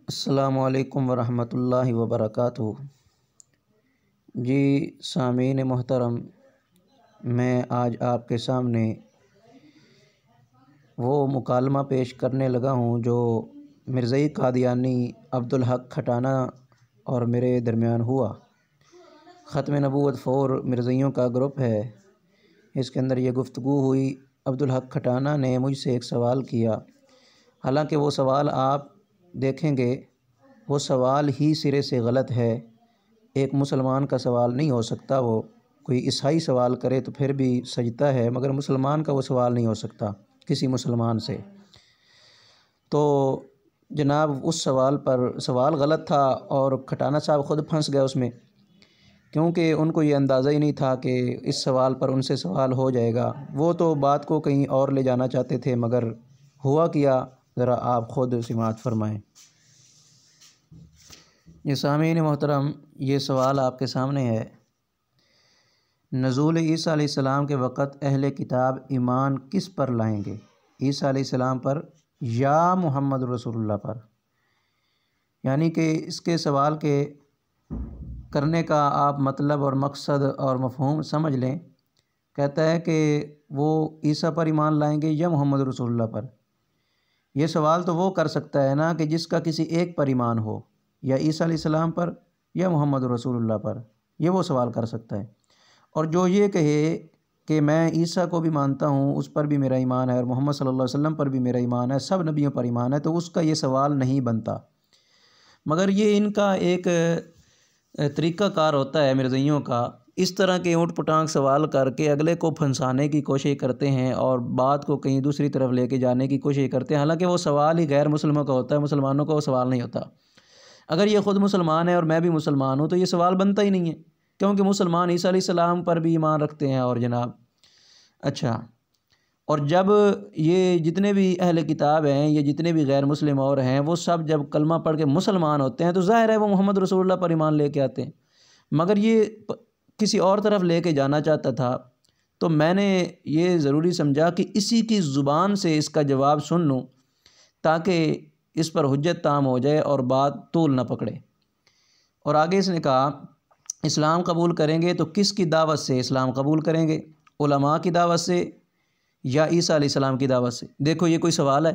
अस्सलामु अलैकुम वरहमतुल्लाहि वबरकातुहू। जी सामीन मोहतरम, मैं आज आपके सामने वो मुकालमा पेश करने लगा हूँ जो मिर्ज़ई कादियानी अब्दुल हक खटाना और मेरे दरमियान हुआ। ख़त्म नबूवत फ़ोर मिर्ज़इयों का ग्रुप है, इसके अंदर ये गुफ्तगू हुई। अब्दुल हक खटाना ने मुझसे एक सवाल किया, हालांकि वो सवाल आप देखेंगे वो सवाल ही सिरे से गलत है। एक मुसलमान का सवाल नहीं हो सकता, वो कोई ईसाई सवाल करे तो फिर भी सजता है, मगर मुसलमान का वो सवाल नहीं हो सकता किसी मुसलमान से। तो जनाब उस सवाल पर सवाल गलत था और खटाना साहब ख़ुद फंस गए उसमें, क्योंकि उनको ये अंदाज़ा ही नहीं था कि इस सवाल पर उनसे सवाल हो जाएगा। वो तो बात को कहीं और ले जाना चाहते थे, मगर हुआ क्या ज़रा आप ख़ुद सिमात फरमाएँ। ये सामीन मोहतरम, ये सवाल आपके सामने है। नज़ूल ईसा अलैहिस्सलाम के वक़्त अहले किताब ईमान किस पर लाएंगे, ईसा अलैहिस्सलाम पर या मुहम्मद रसूलुल्लाह पर? यानी कि इसके सवाल के करने का आप मतलब और मकसद और मफ़हूम समझ लें। कहता है कि वो ईसा पर ईमान लाएंगे या मुहम्मद रसूलुल्लाह पर। ये सवाल तो वो कर सकता है ना कि जिसका किसी एक पर ईमान हो, या ईसा अलैहिस्सलाम पर या मुहम्मद रसूलुल्लाह पर, ये वो सवाल कर सकता है। और जो ये कहे कि मैं ईसा को भी मानता हूँ, उस पर भी मेरा ईमान है, और मोहम्मद सल्लल्लाहु अलैहि वसल्लम पर भी मेरा ईमान है, सब नबियों पर ईमान है, तो उसका ये सवाल नहीं बनता। मगर ये इनका एक तरीक़ाकार होता है मिर्ज़इयों का, इस तरह के ऊँट पटांग सवाल करके अगले को फंसाने की कोशिश करते हैं और बात को कहीं दूसरी तरफ लेके जाने की कोशिश करते हैं। हालांकि वो सवाल ही गैर मुसलमानों का होता है, मुसलमानों का वो सवाल नहीं होता। अगर ये ख़ुद मुसलमान है और मैं भी मुसलमान हूँ तो ये सवाल बनता ही नहीं है, क्योंकि मुसलमान ईसा अलैहिस्सलाम पर भी ईमान रखते हैं। और जनाब अच्छा, और जब ये जितने भी अहले किताब हैं, ये जितने भी गैर मुस्लिम और हैं, वो सब जब कलमा पढ़ के मुसलमान होते हैं तो ज़ाहिर है वो मोहम्मद रसूलुल्लाह पर ईमान लेके आते हैं। मगर ये किसी और तरफ लेके जाना चाहता था, तो मैंने ये ज़रूरी समझा कि इसी की ज़ुबान से इसका जवाब सुन लूँ, ताकि इस पर हुज्जत ताम हो जाए और बात तूल न पकड़े। और आगे इसने कहा, इस्लाम कबूल करेंगे तो किसकी दावत से इस्लाम कबूल करेंगे, उलमा की दावत से या ईसा अलैहिस्सलाम की दावत से? देखो ये कोई सवाल है।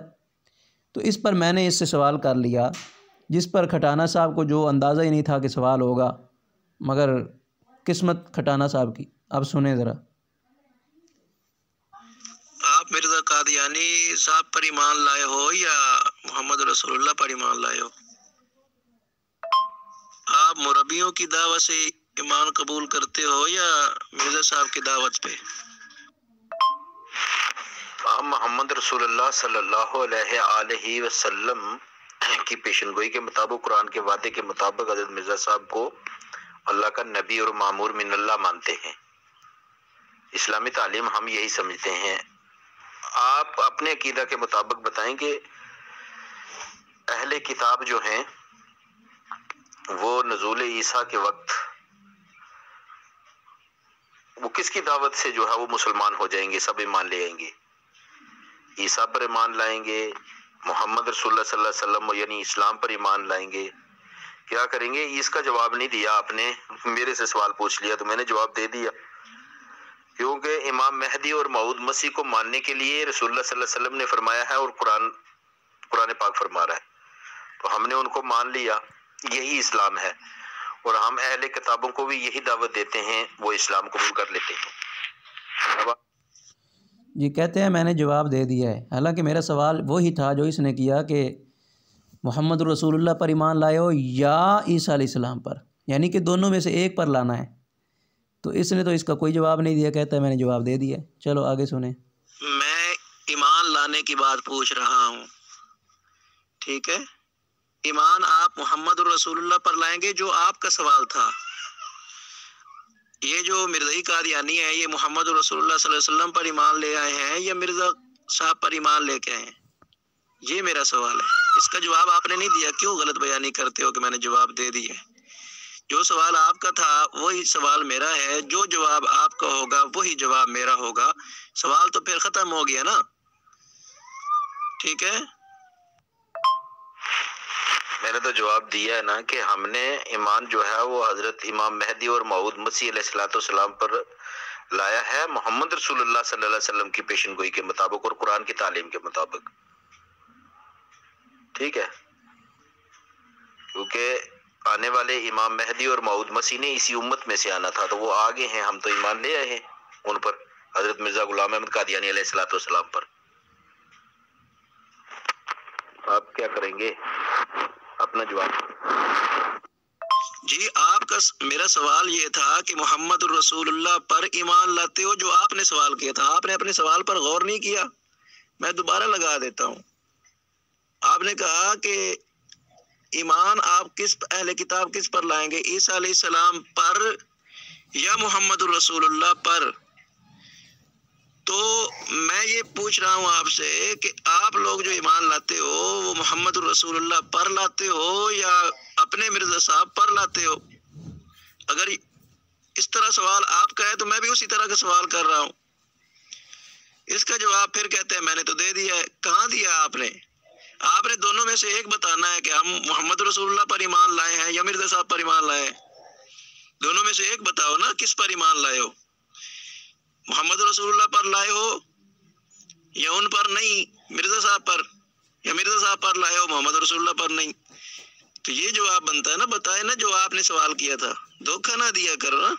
तो इस पर मैंने इससे सवाल कर लिया, जिस पर खटाना साहब को जो अंदाज़ा ही नहीं था कि सवाल होगा, मगर किस्मत खटाना साहब की। अब सुने ज़रा। आप मिर्ज़ा कादियानी साहब पर ईमान लाए हो या मोहम्मद रसूलुल्लाह पर ईमान लाए हो? आप मुरब्बियों की दावत से ईमान कबूल करते हो या मिर्ज़ा साहब की दावत पे? आप मोहम्मद रसूलुल्लाह सल्लल्लाहु अलैहि वसल्लम की पेशनगोई के मुताबिक, कुरान के वादे के मुताबिक हज़रत मिर्ज़ा साहब को अल्लाह का नबी और मामूर मिनल्लाह मानते हैं। इस्लामी तालीम हम यही समझते हैं। आप अपने अकीदा के मुताबिक बताएंगे, अहले किताब जो हैं वो नज़ूल ईसा के वक्त वो किसकी दावत से जो है वो मुसलमान हो जाएंगे, सब ईमान ले आएंगे? ईसा पर ईमान लाएंगे, मोहम्मद रसूलुल्लाह सल्लल्लाहु अलैहि वसल्लम यानी इस्लाम पर ईमान लाएंगे, क्या करेंगे? इसका जवाब नहीं दिया आपने। मेरे से सवाल पूछ लिया तो मैंने जवाब दे दिया, क्योंकि इमाम महदी और मऊद मसीह को मानने के लिए रसूलुल्लाह सल्लल्लाहु अलैहि वसल्लम ने फरमाया है और कुरान पाक फरमा रहा है, तो हमने उनको मान लिया, यही इस्लाम है। और हम अहले किताबों को भी यही दावत देते हैं, वो इस्लाम कबूल कर लेते हैं। जी कहते हैं मैंने जवाब दे दिया है, हालांकि मेरा सवाल वही था जो इसने किया कि मोहम्मद रसूलुल्लाह पर ईमान लाए हो या ईसा अलैहिस्सलाम पर, यानी कि दोनों में से एक पर लाना है। तो इसने तो इसका कोई जवाब नहीं दिया, कहता है मैंने जवाब दे दिया। चलो आगे सुने। मैं ईमान लाने की बात पूछ रहा हूँ, ठीक है? ईमान आप मोहम्मद रसूलुल्लाह पर लाएंगे, जो आपका सवाल था। ये जो मिर्ज़ई कादियानी है, ये मोहम्मद रसूलुल्लाह सल्लल्लाहु अलैहि वसल्लम पर ईमान ले आए हैं या मिर्ज़ा साहब पर ईमान लेके आए हैं? ये मेरा सवाल है। इसका जवाब आपने नहीं दिया, क्यों गलत बयानी करते हो कि मैंने जवाब दे दिया? जो सवाल आपका था वही सवाल मेरा है, जो जवाब आपका होगा वही जवाब मेरा होगा। सवाल तो फिर खत्म हो गया ना, ठीक है? मैंने तो जवाब दिया है ना कि हमने ईमान जो है वो हजरत इमाम महदी और मऊद मसीह अलैहिस्सलाम पर लाया है, मोहम्मद रसूलुल्लाह सल्लल्लाहु अलैहि वसल्लम की पेशन गोई के मुताबिक और कुरान की तालीम के मुताबिक। ठीक है, क्योंकि आने वाले इमाम महदी और मऊद मसीह ने इसी उम्मत में से आना था, तो वो आगे हैं, हम तो ईमान ले आए हैं उन पर, हजरत मिर्जा गुलाम अहमद कादियानी अलैहिस्सलाम पर। आप क्या करेंगे? अपना जवाब। जी, आपका मेरा सवाल ये था कि मोहम्मद रसूलुल्लाह पर ईमान लाते हो, जो आपने सवाल किया था। आपने अपने सवाल पर गौर नहीं किया। मैं दोबारा लगा देता हूँ। आपने कहा कि ईमान आप किस अहले किताब किस पर लाएंगे, ईसा अलैहिस्सलाम पर या मोहम्मद रसूलुल्लाह पर। तो मैं ये पूछ रहा हूँ आपसे कि आप लोग जो ईमान लाते हो वो मोहम्मद रसूलुल्लाह पर लाते हो या अपने मिर्जा साहब पर लाते हो? अगर इस तरह सवाल आपका है तो मैं भी उसी तरह का सवाल कर रहा हूँ। इसका जवाब फिर कहते हैं मैंने तो दे दिया है। कहाँ दिया आपने? आपने दोनों में से एक बताना है कि हम मोहम्मद रसूलुल्लाह पर ईमान लाए हैं या मिर्जा साहब पर ईमान लाए हैं। दोनों में से एक बताओ ना, किस पर ईमान लाए हो? मोहम्मद रसूलुल्लाह पर लाए हो या उन पर नहीं, मिर्जा साहब पर, या मिर्जा साहब पर लाए हो मोहम्मद रसूलुल्लाह पर नहीं? तो ये जवाब बनता है ना, बताए ना जो आपने सवाल किया था। धोखा ना दिया करो ना।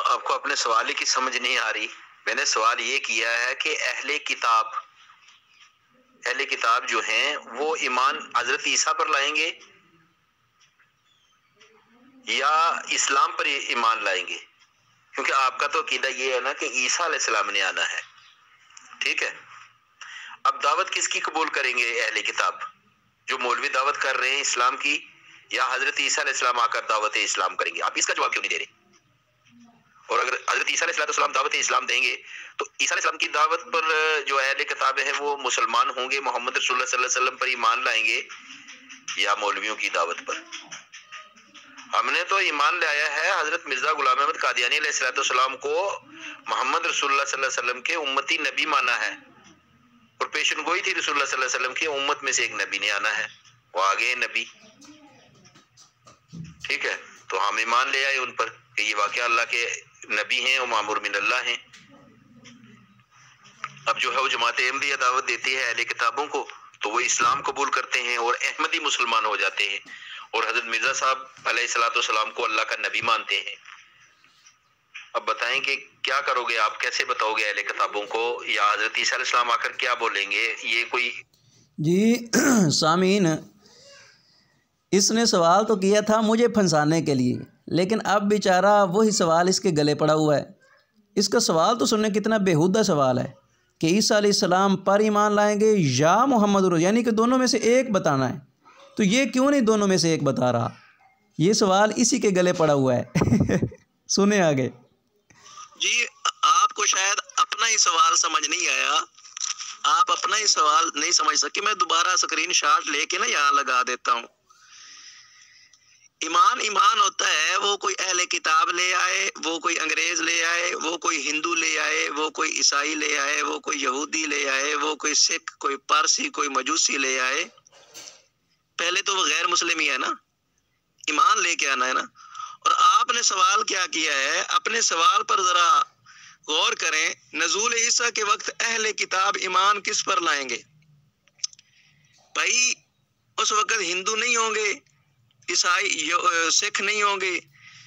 आपको अपने सवाल की समझ नहीं आ रही। मैंने सवाल ये किया है कि अहले किताब जो हैं वो ईमान हजरत ईसा पर लाएंगे या इस्लाम पर ईमान लाएंगे, क्योंकि आपका तो अकीदा ये है ना कि ईसा अलैहिस्सलाम ने आना है। ठीक है, अब दावत किसकी कबूल करेंगे अहले किताब? जो मौलवी दावत कर रहे हैं इस्लाम की, या हजरत ईसा अलैहिस्सलाम आकर दावत इस्लाम करेंगे? आप इसका जवाब क्यों नहीं दे रहे? और अगर हजरत ईसा अलैहिस्सलाम दावत इस्लाम देंगे तो ईसा अलैहिस्सलाम की दावत पर जो अहले किताब है वो मुसलमान होंगे, मोहम्मद रसूलुल्लाह सल्लल्लाहु अलैहि वसल्लम पर ईमान लाएंगे या मौलवियों की दावत पर? हमने तो ईमान लाया है हजरत मिर्जा गुलाम अहमद कादियानी अलैहिस्सलाम को मोहम्मद रसूलुल्लाह सल्लल्लाहु अलैहि वसल्लम के उम्मती नबी माना है, और पेशन गोई थी रसूलुल्लाह सल्लल्लाहु अलैहि वसल्लम की उम्मत में से एक नबी ने आना है, वो आगे नबी। ठीक है, तो हम ईमान ले आए उन पर कि ये वाकई अल्लाह के नबी हैं और मामूर मिन अल्लाह हैं। अब जो है वो जमात अहमदिया दावत देती है अहले किताबों को, तो वो इस्लाम कबूल करते हैं और अहमदी मुसलमान हो जाते हैं, और हजरत मिर्जा साहब अलैहिस्सलाम को अल्लाह का नबी मानते हैं। अब बताएं कि क्या करोगे आप? कैसे बताओगे अहले किताबों को, या हजरत ईसा अलैहिस्सलाम आकर क्या बोलेंगे? ये कोई जी सामीन, इसने सवाल तो किया था मुझे फंसाने के लिए, लेकिन अब बेचारा वही सवाल इसके गले पड़ा हुआ है। इसका सवाल तो सुनने कितना बेहुदा सवाल है कि ईसा अलैहिस्सलाम पर ईमान लाएंगे या मोहम्मद, यानी कि दोनों में से एक बताना है। तो ये क्यों नहीं दोनों में से एक बता रहा? ये सवाल इसी के गले पड़ा हुआ है। सुने आगे। जी, आपको शायद अपना ही सवाल समझ नहीं आया, आप अपना ही सवाल नहीं समझ सके। मैं दोबारा स्क्रीनशॉट लेके ना यहाँ लगा देता हूँ। ईमान होता है, वो कोई अहले किताब ले आए, वो कोई अंग्रेज ले आए, वो कोई हिंदू ले आए, वो कोई ईसाई ले आए, वो कोई यहूदी ले आए, वो कोई सिख, कोई पारसी, कोई मजूसी ले आए। पहले तो वो गैर मुस्लिम ही है ना, ईमान लेके आना है ना। और आपने सवाल क्या किया है, अपने सवाल पर जरा गौर करें। नज़ूल ईसा के वक्त अहले किताब ईमान किस पर लाएंगे? भाई उस वक्त हिंदू नहीं होंगे, ईसाई सिख नहीं होंगे,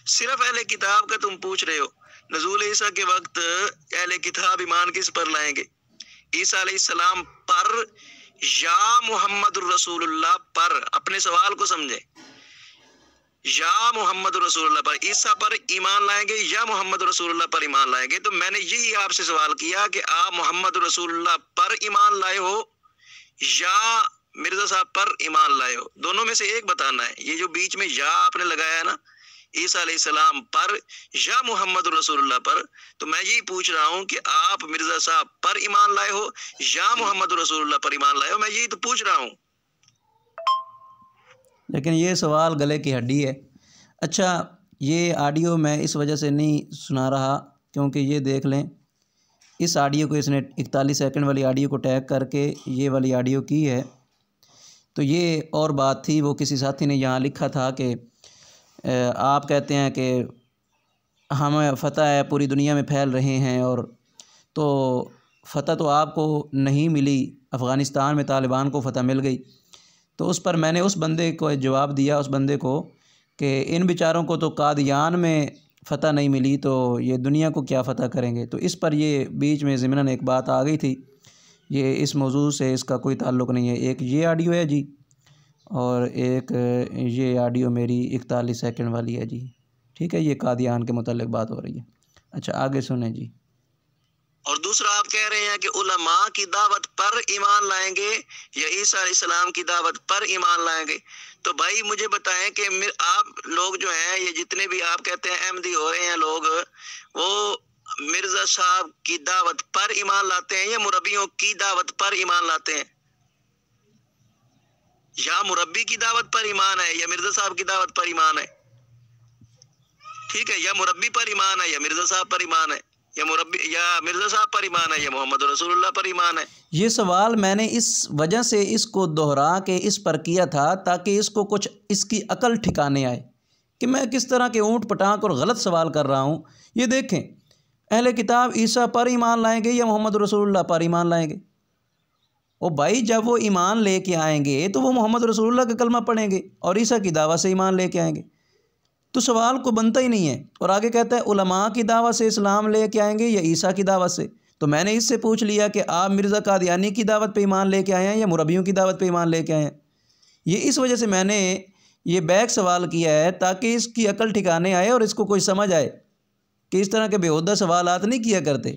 सिर्फ अहले किताब का तुम पूछ रहे हो। नज़ूल ईसा के वक्त अहले किताब ईमान किस पर लाएंगे? ईसा अलैहिस्सलाम पर या मोहम्मद रसूलुल्लाह पर? अपने सवाल को समझे। या मोहम्मद रसूलुल्लाह पर, ईसा पर ईमान लाएंगे या मोहम्मद रसूलुल्लाह पर ईमान लाएंगे? तो मैंने यही आपसे सवाल किया कि आप मोहम्मद रसूलुल्लाह पर ईमान लाए हो या मिर्जा साहब पर ईमान लाए हो? दोनों में से एक बताना है। ये जो बीच में या आपने लगाया है ना, ईसा अलैहिस्सलाम पर या मोहम्मद रसूलुल्लाह पर, तो मैं यही पूछ रहा हूँ कि आप मिर्जा साहब पर ईमान लाए हो या मोहम्मद रसूलुल्लाह पर ईमान लाए हो? मैं यही तो पूछ रहा हूँ। लेकिन ये सवाल गले की हड्डी है। अच्छा, ये ऑडियो मैं इस वजह से नहीं सुना रहा क्योंकि ये देख लें, इस ऑडियो को इसने 41 सेकंड वाली ऑडियो को टैग करके ये वाली ऑडियो की है। तो ये और बात थी। वो किसी साथी ने यहाँ लिखा था कि आप कहते हैं कि हमें फ़तह है, पूरी दुनिया में फैल रहे हैं, और तो फ़तह तो आपको नहीं मिली, अफ़गानिस्तान में तालिबान को फ़तह मिल गई। तो उस पर मैंने उस बंदे को जवाब दिया, उस बंदे को, कि इन बेचारों को तो कादियान में फ़तह नहीं मिली, तो ये दुनिया को क्या फ़तह करेंगे। तो इस पर ये बीच में ज़िमनन एक बात आ गई थी। ये इस मौजू से इसका कोई ताल्लुक़ नहीं है। एक ये ऑडियो है जी, और एक ये ऑडियो मेरी 41 सेकंड वाली है जी। ठीक है, ये कादियान के मुताल्लिक़ बात हो रही है। अच्छा, आगे सुने जी। और दूसरा आप कह रहे हैं कि उलमा की दावत पर ईमान लाएंगे या ईसा अलैहिस्सलाम की दावत पर ईमान लाएंगे। तो भाई मुझे बताएं कि आप लोग जो हैं, ये जितने भी आप कहते हैं अहमदी हो रहे हैं लोग, वो मिर्जा साहब की दावत पर ईमान लाते हैं या मुरब्बियों की दावत पर ईमान लाते हैं? या मुरब्बी की दावत पर ईमान है या मिर्जा साहब की दावत पर ईमान है? ठीक है, या मुरब्बी पर ईमान है या मिर्जा साहब पर ईमान है, या मुरब्बी या मिर्जा साहब पर ईमान है या मोहम्मद रसूलुल्लाह पर ईमान है। ये सवाल मैंने इस वजह से इसको दोहरा के इस पर किया था ताकि इसको कुछ इसकी अकल ठिकाने आए कि मैं किस तरह के ऊँट पटांग और गलत सवाल कर रहा हूँ। ये देखें, अहले किताब ईसा पर ईमान लाएंगे या मोहम्मद रसूलुल्लाह पर ईमान लाएंगे। ओ भाई, जब वो ईमान लेके आएंगे तो वो मोहम्मद रसूलुल्लाह का कलमा पढ़ेंगे और ईसा की दावत से ईमान लेके आएंगे, तो सवाल को बनता ही नहीं है। और आगे कहता है उलमा की दावत से इस्लाम लेके आएंगे या ईसा की दावत से। तो मैंने इससे पूछ लिया कि आप मिर्ज़ा कादियानी की दावत पे ईमान लेके आए हैं या मुरब्बियों की दावत पे ईमान लेके आए हैं। ये इस वजह से मैंने ये बैक सवाल किया है ताकि इसकी अकल ठिकाने आए और इसको कोई समझ आए कि इस तरह के बेहुदा सवालात नहीं किया करते।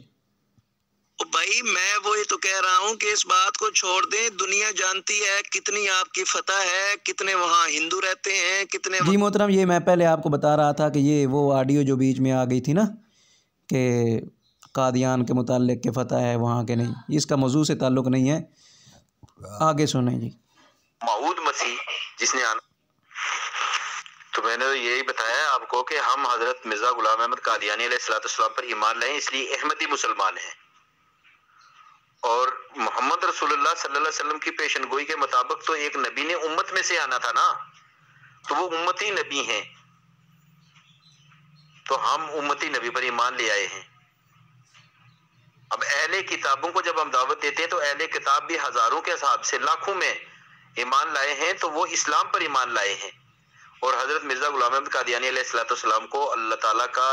भाई मैं वो ये तो कह रहा हूँ कि इस बात को छोड़ दें, दुनिया जानती है कितनी आपकी फतह है, कितने वहाँ हिंदू रहते हैं, कितने। जी मोहतरम, ये मैं पहले आपको बता रहा था कि ये वो ऑडियो जो बीच में आ गई थी ना कि कादियान के मुताल्लिक़ के फतह है वहाँ के, नहीं, इसका मौजू से ताल्लुक़ नहीं है। आगे सुने जी। मऊद मसीह जिसने आना, तो मैंने यही बताया आपको कि हम हज़रत मिर्ज़ा गुलाम अहमद कादियानी अलैहिस्सलाम पर ईमान लाएं, इसलिए अहमदी मुसलमान हैं। और मोहम्मद रसूलुल्लाह सल्लल्लाहु अलैहि वसल्लम की पेशनगोई के मुताबिक तो एक नबी ने उम्मत में से आना था ना, तो वो उम्मती नबी हैं, तो हम उम्मती नबी पर ईमान ले आए हैं। अब अहले किताबों को जब हम दावत देते हैं तो अहले किताब भी हजारों के हिसाब से लाखों में ईमान लाए हैं, तो वो इस्लाम पर ईमान लाए हैं। और हजरत मिर्जा गुलाम अहमद कादियानी अलैहिस्सलाम को अल्लाह ताला का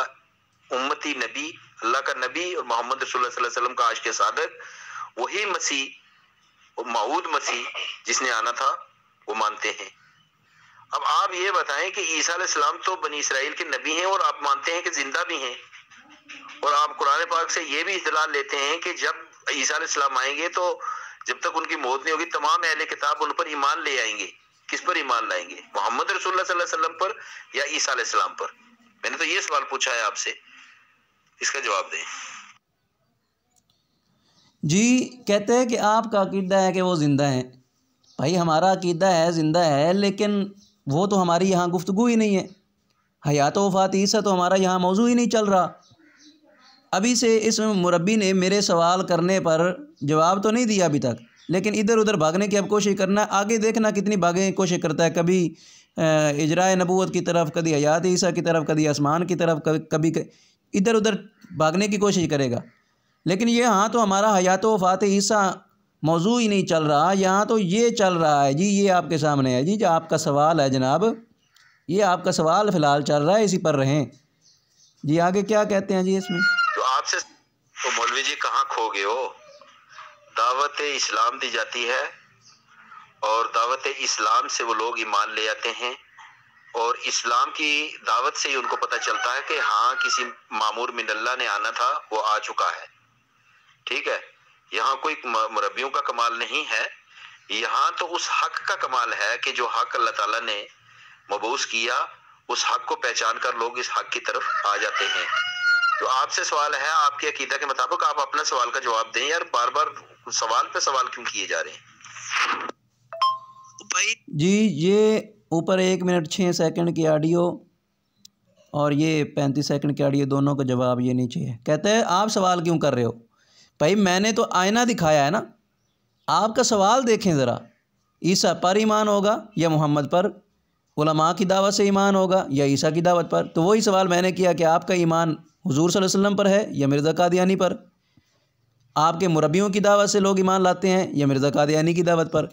उम्मती नबी, अल्लाह का नबी और मोहम्मद रसूलुल्लाह सल्लल्लाहु अलैहि वसल्लम का आशिक़ सादिक़, वही मसीह मऊद मसीह जिसने आना था, वो मानते हैं। अब आप ये बताएं कि ईसा अलैहिस्सलाम तो बनी इसराइल के नबी हैं और आप मानते हैं कि जिंदा भी हैं, और आप कुरान पाक से ये भी इस्तदलाल लेते हैं कि जब ईसा अलैहिस्सलाम आएंगे तो जब तक उनकी मौत नहीं होगी तमाम अहले किताब उन पर ईमान ले आएंगे। किस पर ईमान लाएंगे, मोहम्मद रसूलुल्लाह सल्लल्लाहु अलैहि वसल्लम पर या ईसा अलैहिस्सलाम पर? मैंने तो ये सवाल पूछा है आपसे, इसका जवाब दें। जी कहते हैं कि आपका अकीदा है कि वो ज़िंदा हैं। भाई हमारा अकीदा है ज़िंदा है, लेकिन वो तो हमारी यहाँ गुफ्तगू ही नहीं है। हयात व वफ़ात ईसा तो हमारा यहाँ मौजू ही नहीं चल रहा। अभी से इस मुरब्बी ने मेरे सवाल करने पर जवाब तो नहीं दिया अभी तक, लेकिन इधर उधर भागने की अब कोशिश करना, आगे देखना कितनी भागने की कोशिश करता है। कभी इजराए नबूवत की तरफ, कभी हयात ईसा की तरफ, कभी आसमान की तरफ, कभी इधर उधर भागने की कोशिश करेगा। लेकिन ये यहाँ तो हमारा हयात व वफ़ात ईसा मौजू ही नहीं चल रहा, यहाँ तो ये चल रहा है जी। ये आपके सामने है जी, जो आपका सवाल है जनाब, ये आपका सवाल फ़िलहाल चल रहा है, इसी पर रहें जी। आगे क्या कहते हैं जी इसमें? तो आपसे तो मौलवी जी कहाँ खो गए हो? दावत इस्लाम दी जाती है और दावत इस्लाम से वो लोग ईमान ले आते हैं, और इस्लाम की दावत से ही उनको पता चलता है कि हाँ किसी मामूर मिनल्लाह ने आना था, वो आ चुका है। ठीक है, यहाँ कोई मुरब्बियों का कमाल नहीं है, यहाँ तो उस हक का कमाल है कि जो हक अल्लाह ताला ने मबूस किया, उस हक को पहचान कर लोग इस हक की तरफ आ जाते हैं। तो आपसे सवाल है, आपके अकीदा के मुताबिक आप अपना सवाल का जवाब दें यार, बार बार सवाल पे सवाल क्यों किए जा रहे हैं भाई? जी ये ऊपर 1 मिनट 6 सेकंड की ऑडियो और ये 35 सेकंड की ऑडियो, दोनों का जवाब ये नीचे है। कहते हैं आप सवाल क्यों कर रहे हो? भाई मैंने तो आईना दिखाया है ना, आपका सवाल देखें ज़रा। ईसा पर ईमान होगा या मोहम्मद पर, उलमा की दावत से ईमान होगा या ईसा की दावत पर। तो वही सवाल मैंने किया कि आपका ईमान हुजूर सल्लल्लाहु अलैहि वसल्लम पर है या मिर्ज़ा कादियानी पर, आपके मुरब्बियों की दावत से लोग ईमान लाते हैं या मिर्ज़ा कादियानी की दावत पर।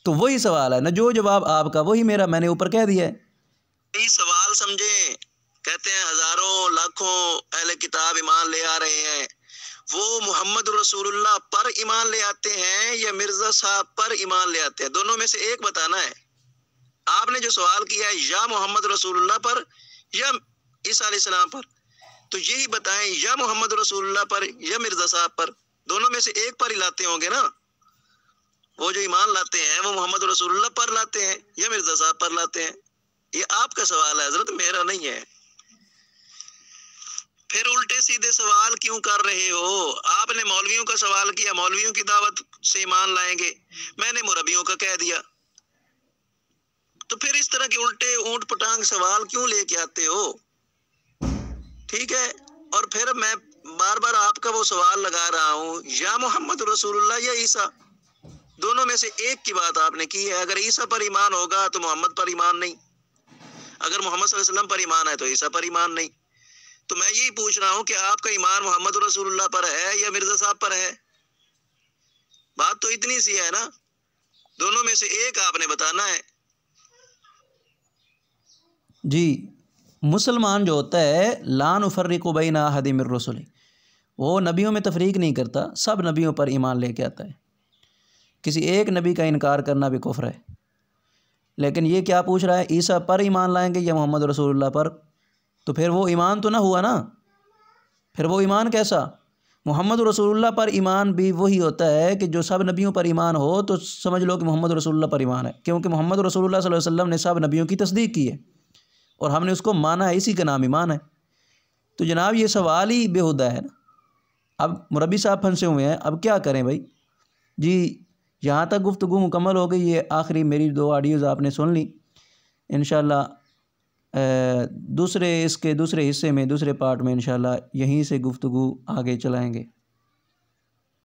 तो वही सवाल है ना, जो जवाब आपका वही मेरा, मैंने ऊपर कह दिया है। यही सवाल समझे, कहते हैं हजारों लाखों अहले किताब ईमान ले आ रहे हैं, वो मोहम्मद रसूलुल्लाह पर ईमान ले आते हैं या मिर्जा साहब पर ईमान ले आते हैं? दोनों में से एक बताना है। आपने जो सवाल किया है या मोहम्मद रसूलुल्लाह पर या ईसा अलैहिस्सलाम पर, तो यही बताएं, या मोहम्मद रसूलुल्लाह पर या मिर्जा साहब पर, दोनों में से एक पर ही लाते होंगे ना। वो जो ईमान लाते हैं वो मोहम्मद रसूलुल्लाह पर लाते हैं या मिर्जा साहब पर लाते हैं। ये आपका सवाल है हजरत, मेरा नहीं है। फिर उल्टे सीधे सवाल क्यों कर रहे हो? आपने मौलवियों का सवाल किया, मौलवियों की दावत से ईमान लाएंगे, मैंने मुरब्बियों का कह दिया। तो फिर इस तरह के उल्टे ऊंट पटांग सवाल क्यों लेके आते हो? ठीक है, और फिर मैं बार बार आपका वो सवाल लगा रहा हूँ, या मोहम्मद रसूलुल्लाह या ईसा, दोनों में से एक की बात आपने की है। अगर ईसा पर ईमान होगा तो मोहम्मद पर ईमान नहीं, अगर मोहम्मद सल्लल्लाहु अलैहि वसल्लम पर ईमान है तो ईसा पर ईमान नहीं। तो मैं यही पूछ रहा हूँ कि आपका ईमान मोहम्मद रसूलुल्लाह पर है या मिर्जा साहब पर है? बात तो इतनी सी है ना, दोनों में से एक आपने बताना है। जी, मुसलमान जो होता है ला नुफर्रिकु बैना अहदिम मिर रुसुली, वो नबियों में तफरीक नहीं करता, सब नबियों पर ईमान लेके आता है। किसी एक नबी का इनकार करना भी कुफ्र है। लेकिन ये क्या पूछ रहा है, ईसा पर ईमान लाएंगे या मोहम्मद रसूलुल्लाह पर? तो फिर वो ईमान तो ना हुआ ना, फिर वो ईमान कैसा? मोहम्मद रसूलुल्लाह पर ईमान भी वही होता है कि जो सब नबियों पर ईमान हो, तो समझ लो कि मोहम्मद रसूलुल्लाह पर ईमान है, क्योंकि मोहम्मद रसूलुल्लाह सल्लल्लाहु अलैहि वसल्लम ने सब नबियों की तस्दीक की है और हमने उसको माना है, इसी का नाम ईमान है। तो जनाब ये सवाल ही बेहुदा है ना। अब मुरब्बी साहब फंसे हुए हैं, अब क्या करें भाई? जी, यहाँ तक गुफ्तगू मुकम्मल हो गई। ये आखिरी मेरी 2 ऑडियोज़ आपने सुन ली। इंशाल्लाह दूसरे हिस्से में, दूसरे पार्ट में इंशाल्लाह यहीं से गुफ्तगू आगे चलाएँगे।